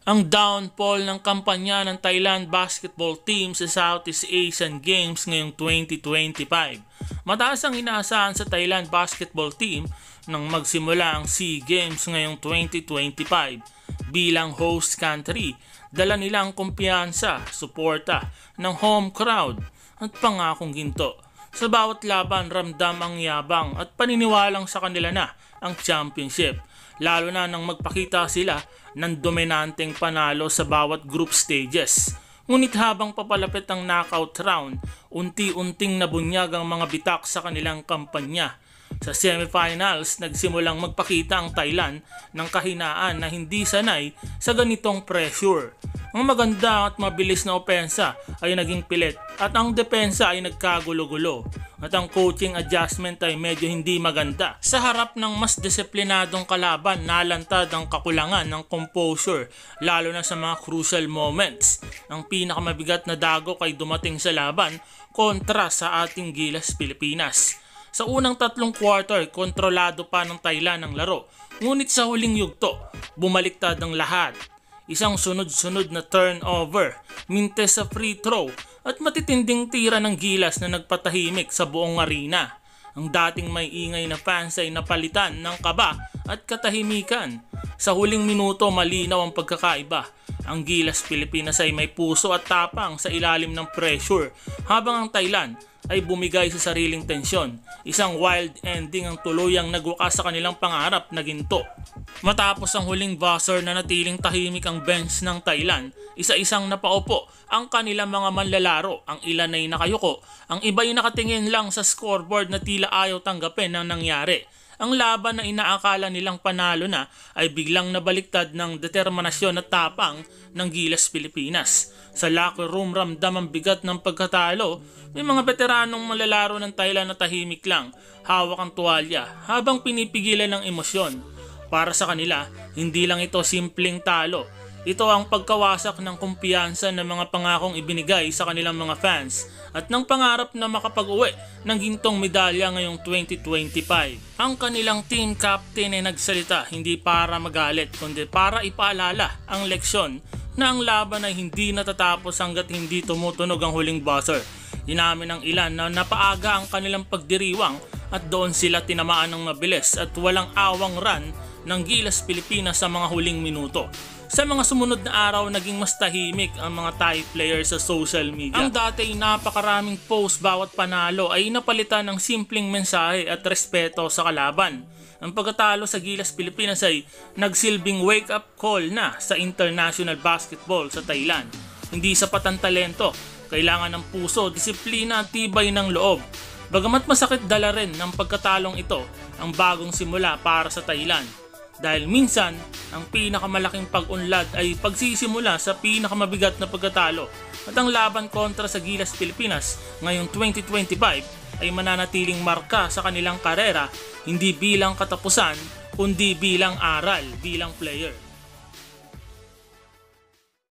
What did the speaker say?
Ang downfall ng kampanya ng Thailand basketball team sa Southeast Asian Games ngayong 2025. Mataas ang inaasahan sa Thailand basketball team nang magsimula ang SEA Games ngayong 2025. Bilang host country, dala nila ang kumpiyansa, suporta ng home crowd at pangakong ginto. Sa bawat laban, ramdam ang yabang at paniniwalang sa kanila na ang championship. Lalo na nang magpakita sila ng dominanteng panalo sa bawat group stages. Ngunit habang papalapit ang knockout round, unti-unting nabunyag ang mga bitak sa kanilang kampanya. Sa semifinals, nagsimulang magpakita ang Thailand ng kahinaan na hindi sanay sa ganitong pressure. Ang maganda at mabilis na opensa ay naging pilit at ang depensa ay nagkagulo-gulo. At ang coaching adjustment ay medyo hindi maganda. Sa harap ng mas disiplinadong kalaban, nalantad ang kakulangan ng composure lalo na sa mga crucial moments. Ang pinakamabigat na dagok ay dumating sa laban kontra sa ating Gilas Pilipinas. Sa unang tatlong quarter, kontrolado pa ng Thailand ang laro. Ngunit sa huling yugto, bumaliktad ang lahat. Isang sunod-sunod na turnover, mintes sa free throw at matitinding tira ng Gilas na nagpatahimik sa buong arena. Ang dating may ingay na fans ay napalitan ng kaba at katahimikan. Sa huling minuto, malinaw ang pagkakaiba. Ang Gilas Pilipinas ay may puso at tapang sa ilalim ng pressure, habang ang Thailand ay bumigay sa sariling tensyon. Isang wild ending ang tuluyang nagwakas sa kanilang pangarap na ginto. Matapos ang huling buzzer na natiling tahimik ang bench ng Thailand, isa-isang napaupo ang kanilang mga manlalaro. Ang ilan ay nakayuko, ang iba ay nakatingin lang sa scoreboard na tila ayaw tanggapin ang nangyari. Ang laban na inaakala nilang panalo na ay biglang nabaliktad ng determinasyon at tapang ng Gilas Pilipinas. Sa locker room, ramdam ang bigat ng pagkatalo. May mga veteranong malalaro ng Thailand na tahimik lang, hawak ang tuwalya habang pinipigilan ng emosyon. Para sa kanila, hindi lang ito simpleng talo. Ito ang pagkawasak ng kumpiyansa ng mga pangakong ibinigay sa kanilang mga fans at ng pangarap na makapag-uwi ng gintong medalya ngayong 2025. Ang kanilang team captain ay nagsalita hindi para magalit kundi para ipaalala ang leksyon na ang laban ay hindi natatapos hanggat hindi tumutunog ang huling buzzer. Inamin ng ilan na napaaga ang kanilang pagdiriwang at doon sila tinamaan ng mabilis at walang awang run ng Gilas Pilipinas sa mga huling minuto. Sa mga sumunod na araw, naging mas tahimik ang mga Thai players sa social media. Ang dati napakaraming post bawat panalo ay napalitan ng simpleng mensahe at respeto sa kalaban. Ang pagkatalo sa Gilas Pilipinas ay nagsilbing wake-up call na sa international basketball sa Thailand. Hindi sapat ang talento, kailangan ng puso, disiplina at tibay ng loob. Bagamat masakit dala rin ng pagkatalong ito ang bagong simula para sa Thailand. Dahil minsan, ang pinakamalaking pag-unlad ay pagsisimula sa pinakamabigat na pagkatalo. At ang laban kontra sa Gilas Pilipinas ngayong 2025 ay mananatiling marka sa kanilang karera, hindi bilang katapusan, kundi bilang aral bilang player.